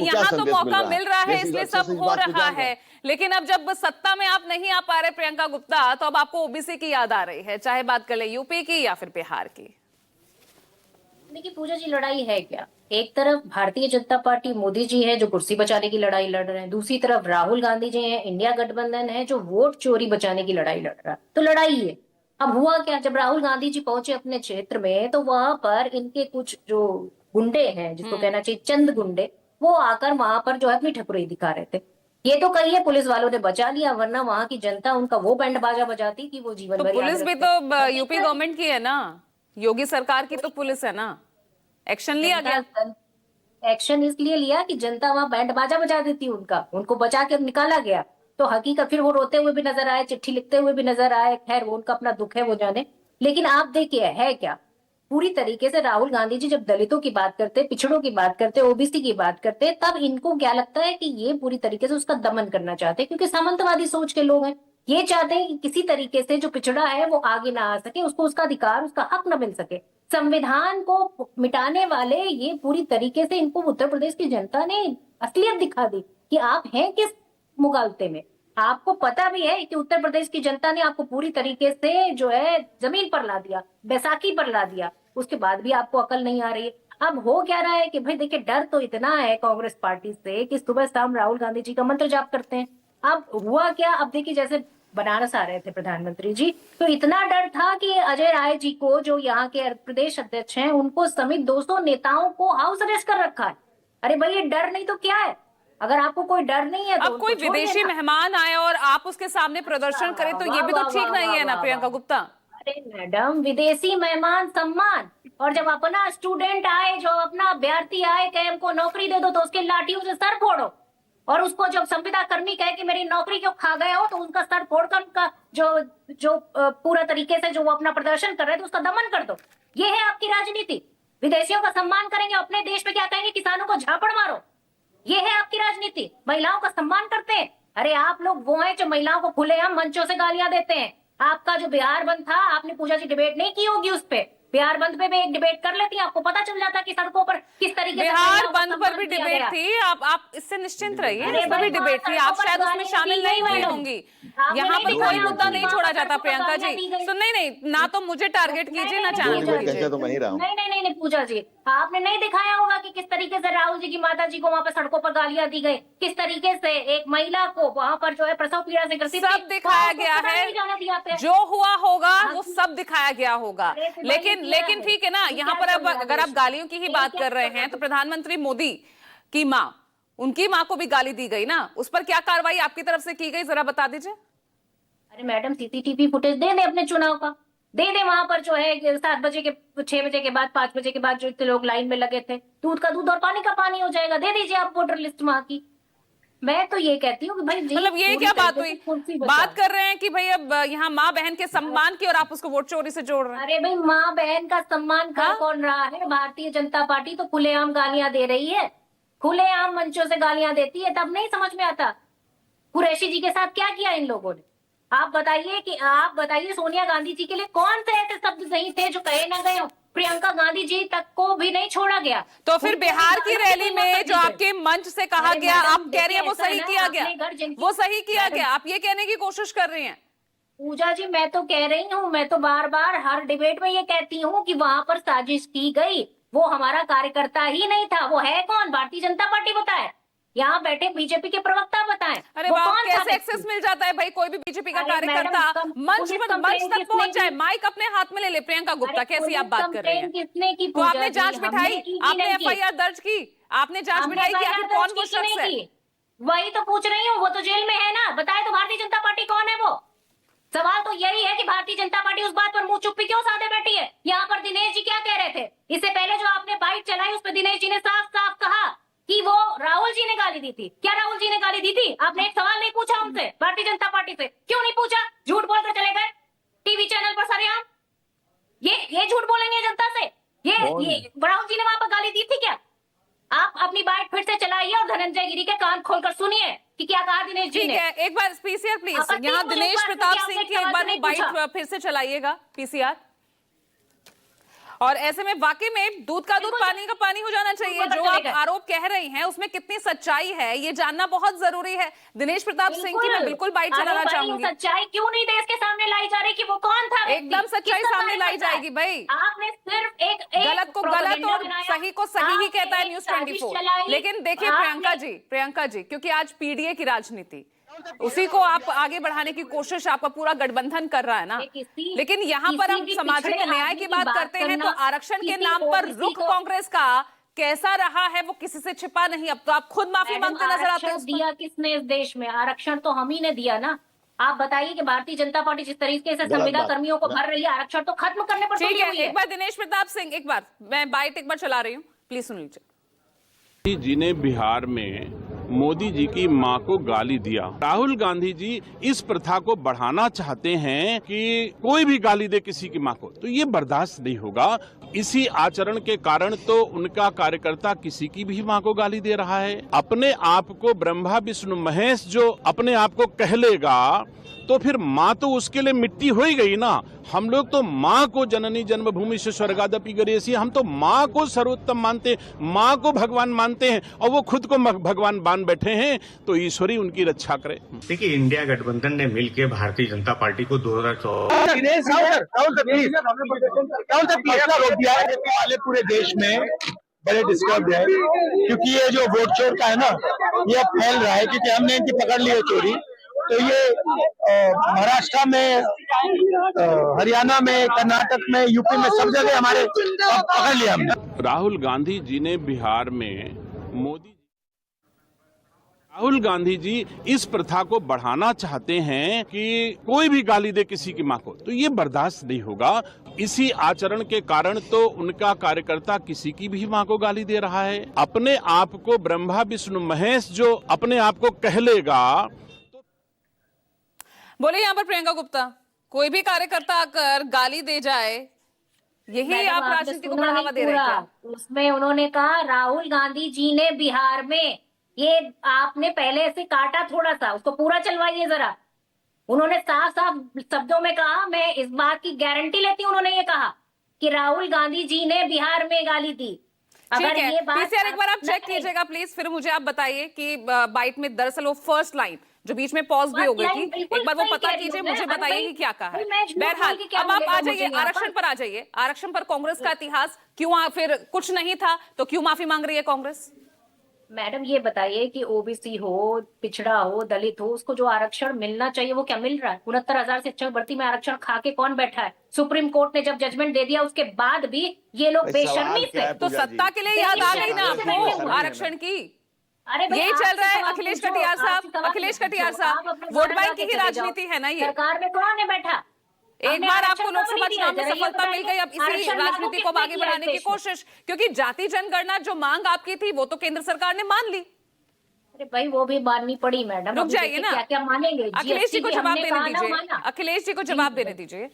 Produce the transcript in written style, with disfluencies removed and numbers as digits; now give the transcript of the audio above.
यहाँ तो मौका मिल रहा है, इसलिए सब हो रहा है। है। लेकिन अब जब सत्ता में आप नहीं आ पा रहे प्रियंका गुप्ता, तो अब आपको ओबीसी की याद आ रही है, चाहे बात कर ले यूपी की या फिर बिहार की। देखिए पूजा जी, लड़ाई है क्या? एक तरफ भारतीय जनता पार्टी मोदी जी है जो कुर्सी बचाने की लड़ाई लड़ रहे हैं, दूसरी तरफ राहुल गांधी जी हैं, इंडिया गठबंधन है जो वोट चोरी बचाने की लड़ाई लड़ रहा है। तो लड़ाई है। अब हुआ क्या, जब राहुल गांधी जी पहुंचे अपने क्षेत्र में तो वहां पर इनके कुछ जो गुंडे हैं, जिसको कहना चाहिए चंद गुंडे, वो आकर वहां पर जो है अपनी ठकुराई दिखा रहे थे। ये तो कहिए पुलिस वालों ने बचा लिया, वरना वहां की जनता उनका वो बैंड बाजा बजाती कि वो जीवन तो भर याद पुलिस भी रखते। तो यूपी गवर्नमेंट की है ना, योगी सरकार की तो पुलिस है ना, एक्शन लिया गया। एक्शन इसलिए लिया कि जनता वहां बैंड बाजा बजा देती, उनको बचा के निकाला गया। तो हकीकत फिर वो रोते हुए भी नजर आए, चिट्ठी लिखते हुए भी नजर आए। खैर वो उनका अपना दुख है, वो जाने। लेकिन आप देखिए है क्या, पूरी तरीके से राहुल गांधी जी जब दलितों की बात करते, पिछड़ों की बात करते, ओबीसी की बात करते, तब इनको क्या लगता है कि ये पूरी तरीके से उसका दमन करना चाहते हैं, क्योंकि सामंतवादी सोच के लोग हैं। ये चाहते हैं कि किसी तरीके से जो पिछड़ा है वो आगे ना आ सके, उसको उसका अधिकार, उसका हक न मिल सके। संविधान को मिटाने वाले ये पूरी तरीके से, इनको उत्तर प्रदेश की जनता ने असलियत दिखा दी कि आप हैं किस मुगालते में। आपको पता भी है कि उत्तर प्रदेश की जनता ने आपको पूरी तरीके से जो है जमीन पर ला दिया, बैसाखी पर ला दिया। उसके बाद भी आपको अकल नहीं आ रही है। अब हो क्या रहा है कि भाई देखिए, डर तो इतना है कांग्रेस पार्टी से कि सुबह शाम राहुल गांधी जी का मंत्र जाप करते हैं। अब हुआ क्या, अब देखिए जैसे बनारस आ रहे थे प्रधानमंत्री जी, तो इतना डर था कि अजय राय जी को, जो यहाँ के प्रदेश अध्यक्ष हैं, उनको समेत 200 नेताओं को हाउस अरेस्ट कर रखा है। अरे भाई ये डर नहीं तो क्या है? अगर आपको कोई डर नहीं है तो अब कोई विदेशी मेहमान आए और आप उसके सामने प्रदर्शन करें तो ये भी तो ठीक नहीं है ना प्रियंका गुप्ता। अरे मैडम, विदेशी मेहमान सम्मान, और जब अपना स्टूडेंट आए, जो अपना अभ्यर्थी आए, कहे हमको नौकरी दे दो, तो उसके लाठियों से सर फोड़ो। और उसको जब संविदा कर्मी कहे कि मेरी नौकरी क्यों खा गए हो, तो उनका सर फोड़कर उनका जो जो पूरा तरीके से जो वो अपना प्रदर्शन कर रहे थे उसका दमन कर दो। ये है आपकी राजनीति। विदेशियों का सम्मान करेंगे, अपने देश में क्या कहेंगे, किसानों को झापड़ मारो। ये है आपकी राजनीति। महिलाओं का सम्मान करते हैं। अरे आप लोग वो हैं जो महिलाओं को खुलेआम मंचों से गालियां देते हैं। आपका जो बिहार बंद था, आपने पूजा जी डिबेट नहीं की होगी उस पे। बिहार बंद पे भी एक डिबेट कर लेती, आपको पता चल जाता कि सड़कों पर किस तरीके से बिहार बंद पर भी डिबेट थी। आप इससे निश्चिंत रहिए, इस पर भी डिबेट थी, आप शायद उसमें शामिल नहीं हुई होंगी। यहाँ पर कोई मुद्दा नहीं छोड़ा जाता प्रियंका जी। सुन नहीं, ना तो मुझे टारगेट कीजिए ना चैनल को कीजिए। नहीं पूजा जी, आपने नहीं दिखाया होगा कि किस तरीके से राहुल जी की माता जी को वहाँ पर सड़कों पर गालियां दी गई, किस तरीके से एक महिला को वहाँ पर जो है प्रसव पीड़ा से ग्रसित, सब दिखाया गया है। जो हुआ होगा वो सब दिखाया गया होगा। लेकिन ठीक है ना, यहाँ पर अब अगर आप गालियों की ही बात कर रहे हैं तो प्रधानमंत्री मोदी की माँ, उनकी माँ को भी गाली दी गई ना, उस पर क्या कार्रवाई आपकी तरफ से की गई, जरा बता दीजिए। अरे मैडम, सीसीटीवी फुटेज दे दे अपने चुनाव का, दे दे। वहां पर जो है 7 बजे के, 6 बजे के बाद, 5 बजे के बाद जो इतने लोग लाइन में लगे थे, दूध का दूध और पानी का पानी हो जाएगा। दे दीजिए आप वोटर लिस्ट वहां की। मैं तो ये कहती हूँ कि भाई मतलब ये क्या बात हुई, बात कर रहे हैं कि भाई अब यहाँ माँ बहन के सम्मान की और आप उसको वोट चोरी से जोड़ रहे हैं। अरे भाई, माँ बहन का सम्मान कर कौन रहा है? भारतीय जनता पार्टी तो खुलेआम गालियां दे रही है, खुलेआम मंचों से गालियां देती है। तब नहीं समझ में आता कुरैशी जी के साथ क्या किया इन लोगों ने। आप बताइए सोनिया गांधी जी के लिए कौन से ऐसे शब्द नहीं थे जो कहे ना गए हो? प्रियंका गांधी जी तक को भी नहीं छोड़ा गया। तो फिर बिहार की रैली में जो आपके मंच से कहा गया, आप कह रही हैं वो सही किया गया, वो सही किया गया, आप ये कहने की कोशिश कर रही हैं। पूजा जी, मैं तो कह रही हूँ, मैं तो बार बार हर डिबेट में ये कहती हूँ कि वहां पर साजिश की गई। वो हमारा कार्यकर्ता ही नहीं था। वो है कौन? भारतीय जनता पार्टी बताए, यहाँ बैठे बीजेपी के प्रवक्ता बताएं। अरे वाह, कैसे एक्सेस मिल जाता है भाई? कोई भी बीजेपी का कार्यकर्ता मंच तक पहुंच जाए, माइक अपने हाथ में ले ले। प्रियंका गुप्ता, कैसी आप बात कर रही हैं? किसने की? तो आपने जांच बिठाई, आपने एफआईआर दर्ज की, आपने जांच बिठाई कि आखिर कौन वो शख्स है? वही तो पूछ रही हूँ, वो तो जेल में है ना। बताए तो भारतीय जनता पार्टी कौन है वो? सवाल तो यही है कि भारतीय जनता पार्टी उस बात पर मुंह चुप्पी क्यों साधे बैठी है? यहाँ पर दिनेश जी क्या कह रहे थे? इससे पहले जो आपने बाइट चलाई उस पर दिनेश जी ने साफ साफ कहा कि वो राहुल जी ने गाली दी थी। क्या राहुल जी ने गाली दी थी? आपने एक सवाल नहीं पूछा उनसे, भारतीय जनता पार्टी से। क्यों नहीं पूछा? झूठ बोलकर चले गए टीवी चैनल पर सरेआम। ये झूठ बोलेंगे जनता से? ये राहुल जी ने वहां पर गाली दी थी क्या? आप अपनी बाइट फिर से चलाइए और धनंजय गिरी के कान खोलकर सुनिए कि क्या कहा दिनेश जी ने। ठीक है, एक बार पीसीआर प्लीज, यहाँ दिनेश प्रताप सिंह की एक बार बाइट फिर से चलाइएगा, पीसीआर। और ऐसे में वाकई में दूध का दूध पानी का पानी हो जाना चाहिए। जो आप आरोप कह रही हैं उसमें कितनी सच्चाई है ये जानना बहुत जरूरी है। दिनेश प्रताप सिंह की मैं बिल्कुल बाइट चलाना चाहूंगी। सच्चाई क्यों नहीं देश के सामने लाई जा रही कि वो कौन था? एकदम सच्चाई सामने लाई जाएगी भाई। आपने सिर्फ एक गलत को गलत और सही को सही ही कहता है न्यूज़ 24। लेकिन देखिए प्रियंका जी क्योंकि आज पीडीए की राजनीति उसी को आप आगे बढ़ाने की कोशिश आपका पूरा गठबंधन कर रहा है ना। लेकिन यहाँ पर हम सामाजिक न्याय की बात करते हैं तो आरक्षण के नाम पर रुख कांग्रेस का कैसा रहा है वो किसी से छिपा नहीं। अब तो आप खुद माफी मांगते नजर आते हैं। दिया किसने इस देश में? आरक्षण तो हम ही ने दिया ना। आप बताइए कि भारतीय जनता पार्टी जिस तरीके से संविदा कर्मियों को भर रही है, आरक्षण तो खत्म करने पर ठीक है। एक बार दिनेश प्रताप सिंह, एक बार मैं बाइट एक बार चला रही हूँ, प्लीज सुन लीजिए। जी ने बिहार में मोदी जी की मां को गाली दिया। राहुल गांधी जी इस प्रथा को बढ़ाना चाहते हैं कि कोई भी गाली दे किसी की मां को, तो ये बर्दाश्त नहीं होगा। इसी आचरण के कारण तो उनका कार्यकर्ता किसी की भी मां को गाली दे रहा है। अपने आप को ब्रह्मा विष्णु महेश जो अपने आप को कह लेगा तो फिर माँ तो उसके लिए मिट्टी हो ही गई ना। हम लोग तो माँ को जननी जन्मभूमि से स्वर्गादपि गरीयसी, हम तो माँ को सर्वोत्तम मानते हैं, माँ को भगवान मानते हैं और वो खुद को भगवान मान बैठे हैं। तो ईश्वरी उनकी रक्षा करे। देखिए, इंडिया गठबंधन ने मिलकर भारतीय जनता पार्टी को 2014 वाले पूरे देश में बड़े डिस्टर्ब है, क्योंकि ये जो वोट चोर का है ना, ये अब फैल रहा है, क्योंकि हमने इनकी पकड़ ली है चोरी। तो ये महाराष्ट्र में, हरियाणा में, कर्नाटक में, यूपी में, सब जगह हमारे पकड़ लिया हमने। राहुल गांधी जी ने बिहार में राहुल गांधी जी इस प्रथा को बढ़ाना चाहते हैं कि कोई भी गाली दे किसी की मां को, तो ये बर्दाश्त नहीं होगा। इसी आचरण के कारण तो उनका कार्यकर्ता किसी की भी मां को गाली दे रहा है। अपने आप को ब्रह्मा विष्णु महेश जो अपने आप को कह लेगा। बोले यहाँ पर प्रियंका गुप्ता, कोई भी कार्यकर्ता आकर गाली दे जाए, यही आप राजनीति को बढ़ावा दे रहे हैं? उसमें उन्होंने कहा राहुल गांधी जी ने बिहार में, ये आपने पहले से काटा थोड़ा सा, उसको पूरा चलवाइए जरा। उन्होंने साफ साफ शब्दों में कहा, मैं इस बात की गारंटी लेती हूँ, उन्होंने ये कहा कि राहुल गांधी जी ने बिहार में गाली दी। अगर ये बात पीसीआर एक बार आप चेक कीजिएगा प्लीज, फिर मुझे आप बताइए कि बाइट में दरअसल वो फर्स्ट लाइन जो बीच में पॉज भी हो गई थी, एक बार वो पता कीजिए, मुझे बताइए कि क्या कहा है। बहरहाल अब आप आ जाइए आरक्षण पर, आ जाइए आरक्षण पर। कांग्रेस का इतिहास क्यों, फिर कुछ नहीं था तो क्यों माफी मांग रही है कांग्रेस? मैडम ये बताइए कि ओबीसी हो, पिछड़ा हो, दलित हो, उसको जो आरक्षण मिलना चाहिए वो क्या मिल रहा है? 69,000 शिक्षक भर्ती में आरक्षण खा के कौन बैठा है? सुप्रीम कोर्ट ने जब जजमेंट दे दिया उसके बाद भी ये लोग बेशर्मी से, तो सत्ता के लिए याद आ गई ना आपको आरक्षण की? अरे यही चल रहा है अखिलेश कटियार साहब। अखिलेश कटियार साहब, वोट बैंक की ही राजनीति है ना ये। सरकार में कौन है बैठा? एक बार आपको लोकसभा चुनाव में सफलता मिल गई, अब इसी राजनीति को आगे बढ़ाने की कोशिश, क्योंकि जाति जनगणना जो मांग आपकी थी वो तो केंद्र सरकार ने मान ली। अरे भाई वो भी माननी पड़ी मैडम। रुक जाइए ना, क्या क्या मानेंगे? अखिलेश जी को जवाब देने दीजिए, अखिलेश जी को जवाब देने दीजिए।